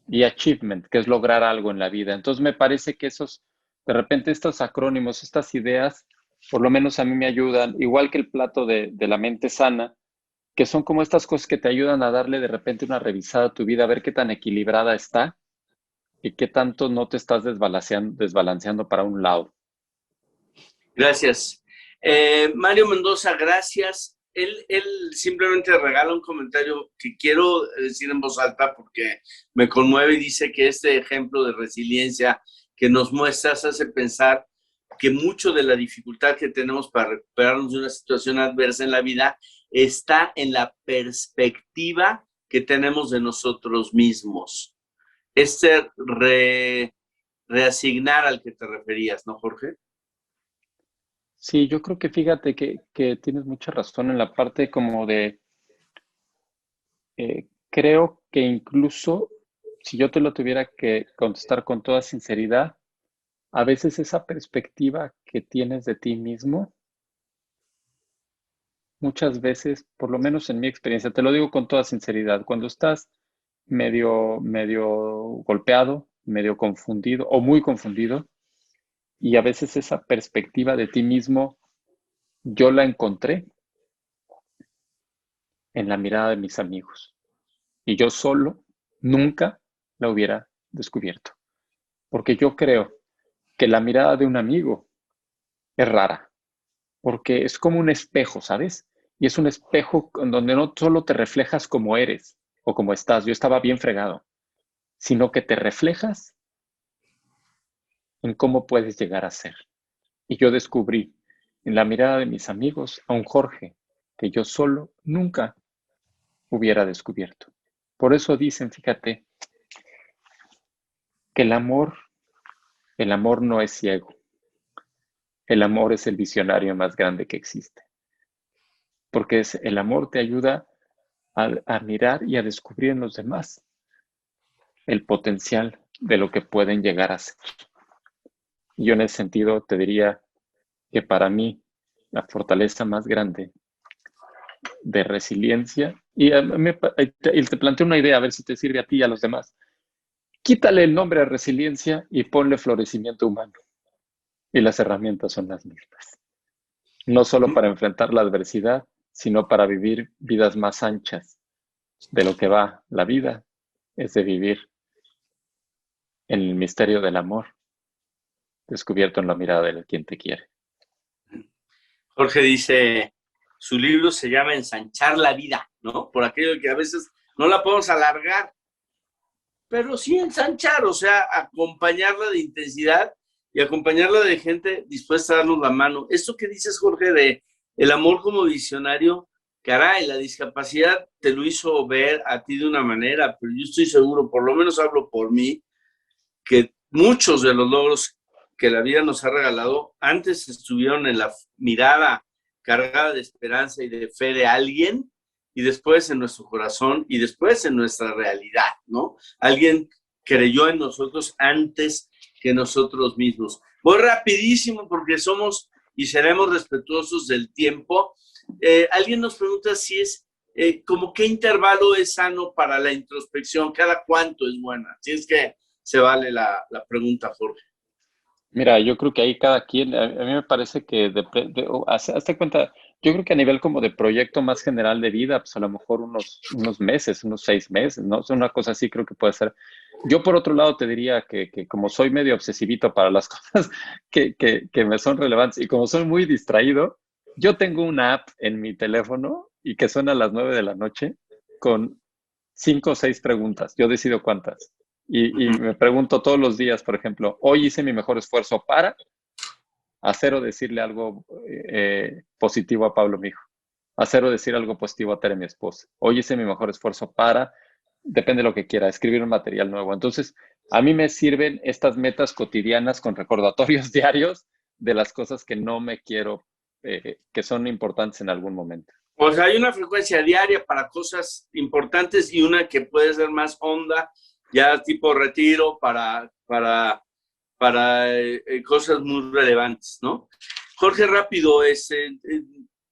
y achievement, que es lograr algo en la vida. Entonces me parece que de repente estos acrónimos, estas ideas, por lo menos a mí me ayudan, igual que el plato de la mente sana, que son como estas cosas que te ayudan a darle de repente una revisada a tu vida, a ver qué tan equilibrada está y qué tanto no te estás desbalanceando para un lado. Gracias. Mario Mendoza, gracias. Él simplemente regala un comentario que quiero decir en voz alta porque me conmueve y dice que este ejemplo de resiliencia que nos muestras hace pensar que mucho de la dificultad que tenemos para recuperarnos de una situación adversa en la vida está en la perspectiva que tenemos de nosotros mismos. Este reasignar al que te referías, ¿no, Jorge? Sí, yo creo que fíjate que tienes mucha razón en la parte como de, creo que incluso si yo te lo tuviera que contestar con toda sinceridad, a veces esa perspectiva que tienes de ti mismo, muchas veces, por lo menos en mi experiencia, te lo digo con toda sinceridad, cuando estás medio golpeado, medio confundido o muy confundido, y a veces esa perspectiva de ti mismo, yo la encontré en la mirada de mis amigos. Y yo solo nunca la hubiera descubierto. Porque yo creo que la mirada de un amigo es rara. Porque es como un espejo, ¿sabes? Y es un espejo en donde no solo te reflejas como eres o como estás. Yo estaba bien fregado. Sino que te reflejas en cómo puedes llegar a ser. Y yo descubrí en la mirada de mis amigos a un Jorge que yo solo nunca hubiera descubierto. Por eso dicen, fíjate, que el amor no es ciego. El amor es el visionario más grande que existe. Porque el amor te ayuda a mirar y a descubrir en los demás el potencial de lo que pueden llegar a ser. Y yo en ese sentido te diría que para mí la fortaleza más grande de resiliencia, y te planteo una idea a ver si te sirve a ti y a los demás. Quítale el nombre a resiliencia y ponle florecimiento humano. Y las herramientas son las mismas. No solo para enfrentar la adversidad, sino para vivir vidas más anchas. De lo que va la vida es de vivir en el misterio del amor, descubierto en la mirada de quien te quiere. Jorge dice, su libro se llama Ensanchar la vida, ¿no? Por aquello que a veces no la podemos alargar, pero sí ensanchar, o sea, acompañarla de intensidad y acompañarla de gente dispuesta a darnos la mano. Esto que dices, Jorge, de el amor como visionario, caray, la discapacidad te lo hizo ver a ti de una manera, pero yo estoy seguro, por lo menos hablo por mí, que muchos de los logros que la vida nos ha regalado antes estuvieron en la mirada cargada de esperanza y de fe de alguien, y después en nuestro corazón, y después en nuestra realidad, ¿no? Alguien creyó en nosotros antes que nosotros mismos. Voy rapidísimo porque somos y seremos respetuosos del tiempo. Alguien nos pregunta si es, como qué intervalo es sano para la introspección, cada cuánto es buena. Si es que se vale la pregunta, Jorge. Mira, yo creo que ahí cada quien, a mí me parece que, hazte cuenta, yo creo que a nivel como de proyecto más general de vida, pues a lo mejor unos meses, unos 6 meses, ¿no? Es una cosa así, creo que puede ser. Yo por otro lado te diría que como soy medio obsesivito para las cosas que me son relevantes y como soy muy distraído, yo tengo una app en mi teléfono y que suena a las 9 de la noche con 5 o 6 preguntas. Yo decido cuántas. Y me pregunto todos los días, por ejemplo, hoy hice mi mejor esfuerzo para hacer o decirle algo positivo a Pablo, mi hijo. Hacer o decir algo positivo a Tere, mi esposa. Hoy hice mi mejor esfuerzo para, depende de lo que quiera, escribir un material nuevo. Entonces, a mí me sirven estas metas cotidianas con recordatorios diarios de las cosas que no me quiero, que son importantes en algún momento. O sea, hay una frecuencia diaria para cosas importantes y una que puede ser más honda, ya tipo retiro para cosas muy relevantes, ¿no? Jorge, rápido,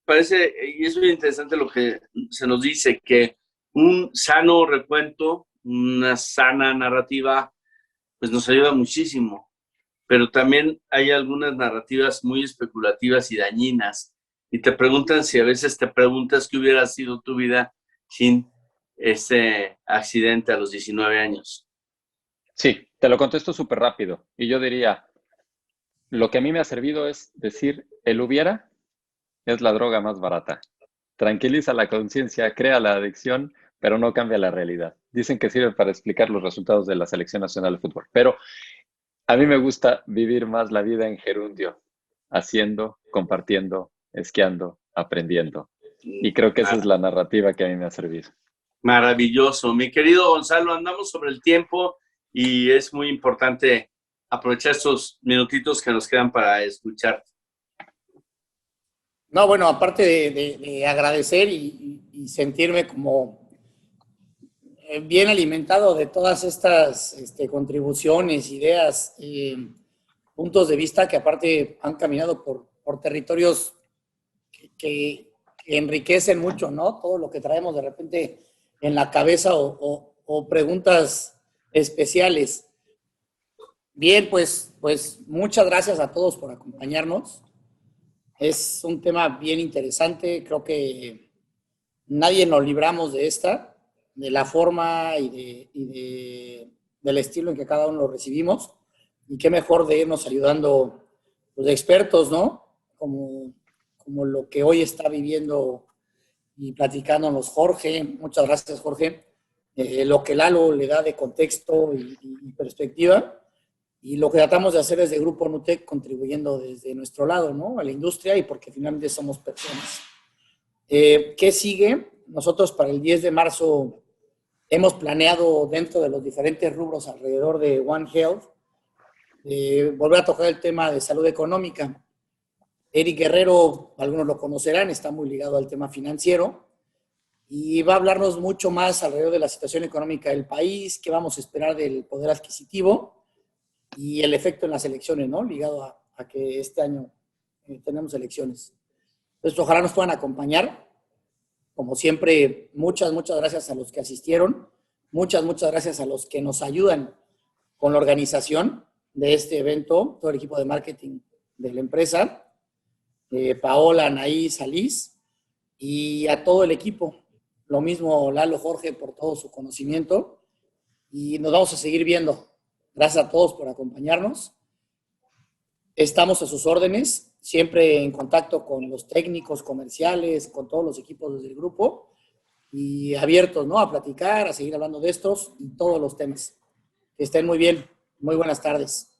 parece, y es muy interesante lo que se nos dice, que un sano recuento, una sana narrativa, pues nos ayuda muchísimo. Pero también hay algunas narrativas muy especulativas y dañinas. Y te preguntan si a veces te preguntas qué hubiera sido tu vida sin ese accidente a los 19 años. Sí, te lo contesto súper rápido. Y yo diría, lo que a mí me ha servido es decir, el hubiera es la droga más barata. Tranquiliza la conciencia, crea la adicción, pero no cambia la realidad. Dicen que sirve para explicar los resultados de la Selección Nacional de Fútbol. Pero a mí me gusta vivir más la vida en gerundio, haciendo, compartiendo, esquiando, aprendiendo. Y creo que esa es la narrativa que a mí me ha servido. Maravilloso. Mi querido Gonzalo, andamos sobre el tiempo y es muy importante aprovechar estos minutitos que nos quedan para escuchar. No, bueno, aparte de agradecer y sentirme como bien alimentado de todas estas contribuciones, ideas, puntos de vista que aparte han caminado por territorios que enriquecen mucho, ¿no? Todo lo que traemos de repente en la cabeza o preguntas especiales. Bien, pues muchas gracias a todos por acompañarnos. Es un tema bien interesante. Creo que nadie nos libramos de esta, de la forma del estilo en que cada uno lo recibimos. Y qué mejor de irnos ayudando los expertos, ¿no? Como lo que hoy está viviendo y platicándonos Jorge. Muchas gracias, Jorge. Lo que Lalo le da de contexto y perspectiva. Y lo que tratamos de hacer desde Grupo Nutec, contribuyendo desde nuestro lado, ¿no? A la industria y porque finalmente somos personas. ¿Qué sigue? Nosotros para el 10 de marzo hemos planeado dentro de los diferentes rubros alrededor de One Health volver a tocar el tema de salud económica. Eric Guerrero, algunos lo conocerán, está muy ligado al tema financiero y va a hablarnos mucho más alrededor de la situación económica del país, qué vamos a esperar del poder adquisitivo y el efecto en las elecciones, ¿no? Ligado a que este año tenemos elecciones. Entonces, ojalá nos puedan acompañar. Como siempre, muchas gracias a los que asistieron. Muchas gracias a los que nos ayudan con la organización de este evento, todo el equipo de marketing de la empresa, Paola, Anaís, Alice, y a todo el equipo. Lo mismo Lalo, Jorge, por todo su conocimiento. Y nos vamos a seguir viendo. Gracias a todos por acompañarnos. Estamos a sus órdenes, siempre en contacto con los técnicos comerciales, con todos los equipos del grupo y abiertos, ¿no? A platicar, a seguir hablando de estos y todos los temas. Que estén muy bien. Muy buenas tardes.